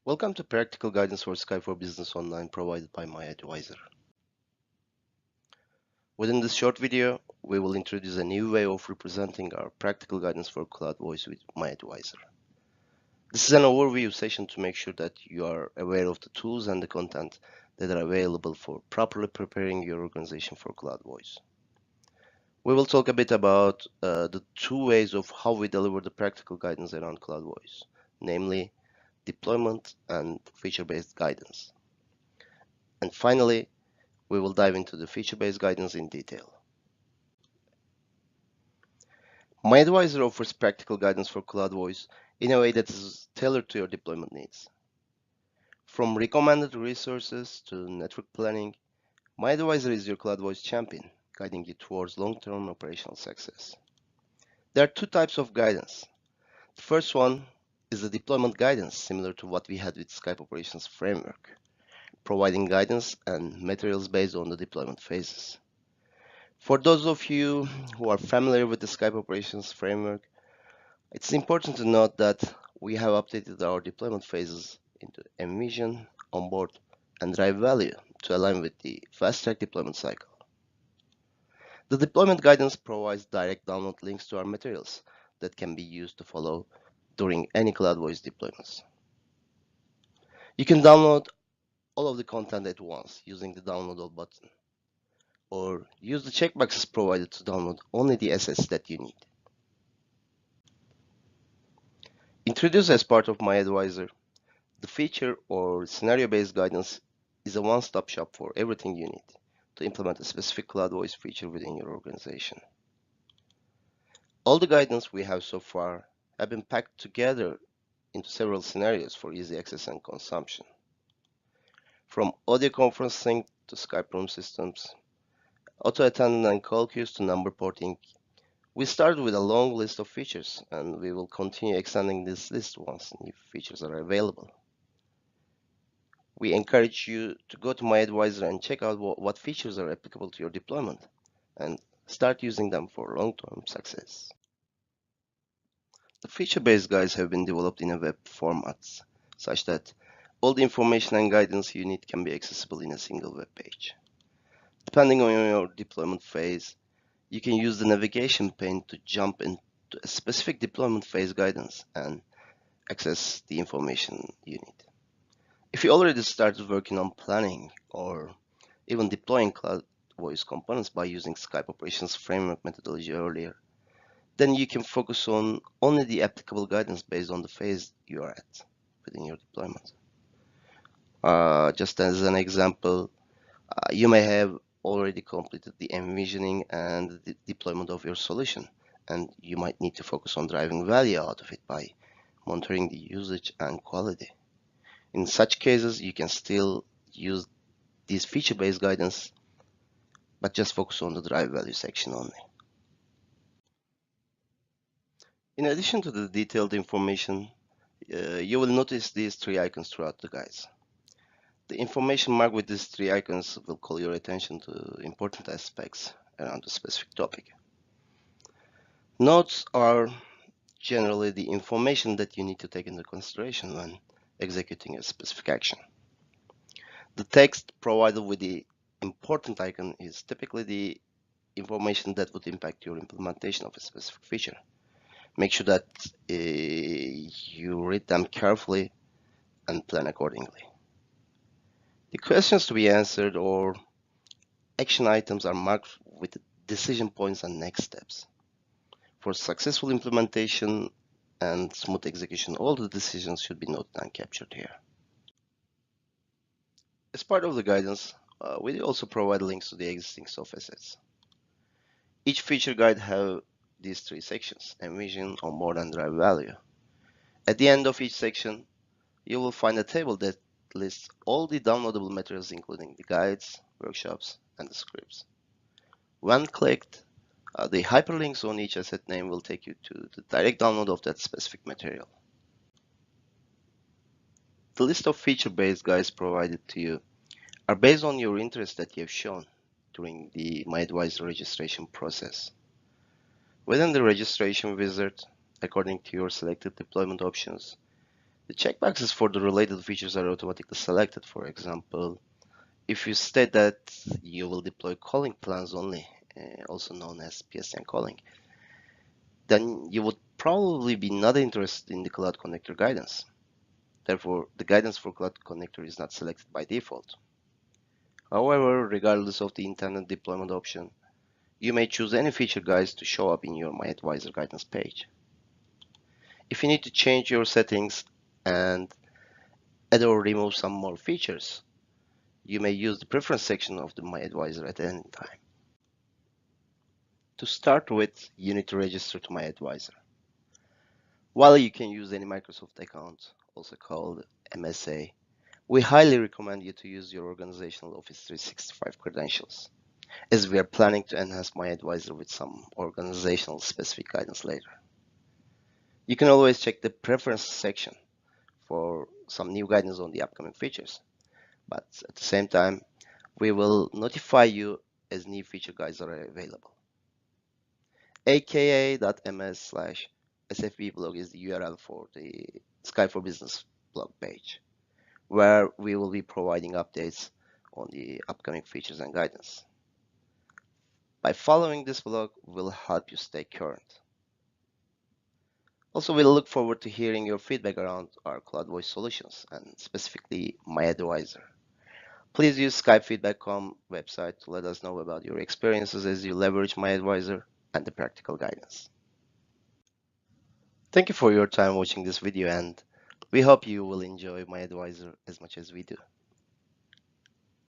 Welcome to Practical Guidance for Skype for Business Online provided by MyAdvisor. Within this short video, we will introduce a new way of representing our practical guidance for Cloud Voice with MyAdvisor. This is an overview session to make sure that you are aware of the tools and the content that are available for properly preparing your organization for Cloud Voice. We will talk a bit about the two ways of how we deliver the practical guidance around Cloud Voice, namely deployment and feature-based guidance. And finally, we will dive into the feature-based guidance in detail. MyAdvisor offers practical guidance for Cloud Voice in a way that is tailored to your deployment needs. From recommended resources to network planning, MyAdvisor is your Cloud Voice champion, guiding you towards long-term operational success. There are two types of guidance. The first one is the deployment guidance, similar to what we had with Skype Operations Framework, providing guidance and materials based on the deployment phases. For those of you who are familiar with the Skype Operations Framework, it's important to note that we have updated our deployment phases into envision, onboard, and drive value to align with the fast-track deployment cycle. The deployment guidance provides direct download links to our materials that can be used to follow during any Cloud Voice deployments. You can download all of the content at once using the download all button, or use the checkboxes provided to download only the assets that you need. Introduced as part of MyAdvisor, the feature or scenario-based guidance is a one-stop shop for everything you need to implement a specific Cloud Voice feature within your organization. All the guidance we have so far have been packed together into several scenarios for easy access and consumption. From audio conferencing to Skype room systems, auto attendant and call queues to number porting, we started with a long list of features, and we will continue extending this list once new features are available. We encourage you to go to MyAdvisor and check out what features are applicable to your deployment and start using them for long-term success. The feature-based guides have been developed in a web format such that all the information and guidance you need can be accessible in a single web page. Depending on your deployment phase, you can use the navigation pane to jump into a specific deployment phase guidance and access the information you need. If you already started working on planning or even deploying Cloud Voice components by using Skype Operations Framework methodology earlier, then you can focus on only the applicable guidance based on the phase you are at within your deployment. Just as an example, you may have already completed the envisioning and the deployment of your solution, and you might need to focus on driving value out of it by monitoring the usage and quality. In such cases, you can still use this feature-based guidance, but just focus on the drive value section only. In addition to the detailed information, you will notice these three icons throughout the guides. The information marked with these three icons will call your attention to important aspects around a specific topic. Notes are generally the information that you need to take into consideration when executing a specific action. The text provided with the important icon is typically the information that would impact your implementation of a specific feature. Make sure that you read them carefully and plan accordingly. The questions to be answered or action items are marked with decision points and next steps. For successful implementation and smooth execution, all the decisions should be noted and captured here. As part of the guidance, we also provide links to the existing soft assets. Each feature guide has these three sections: envision, onboard, and drive value. At the end of each section, you will find a table that lists all the downloadable materials, including the guides, workshops, and the scripts. When clicked, the hyperlinks on each asset name will take you to the direct download of that specific material. The list of feature-based guides provided to you are based on your interest that you have shown during the MyAdvisor registration process. Within the registration wizard, according to your selected deployment options, The checkboxes for the related features are automatically selected. For example, if you state that you will deploy calling plans only, also known as PSN calling, then you would probably be not interested in the Cloud Connector guidance. Therefore, the guidance for Cloud Connector is not selected by default. However, regardless of the intended deployment option, you may choose any feature guides to show up in your MyAdvisor guidance page. If you need to change your settings and add or remove some more features, you may use the preference section of the MyAdvisor at any time. To start with, you need to register to MyAdvisor. While you can use any Microsoft account, also called MSA, we highly recommend you to use your organizational Office 365 credentials, as we are planning to enhance MyAdvisor with some organizational specific guidance later. You can always check the preference section for some new guidance on the upcoming features, but at the same time, we will notify you as new feature guides are available. aka.ms/sfb blog is the URL for the Skype for Business blog page, where we will be providing updates on the upcoming features and guidance. By following this blog, we'll help you stay current. Also, we'll look forward to hearing your feedback around our Cloud Voice solutions and specifically MyAdvisor. Please use skypefeedback.com website to let us know about your experiences as you leverage MyAdvisor and the practical guidance. Thank you for your time watching this video, and we hope you will enjoy MyAdvisor as much as we do.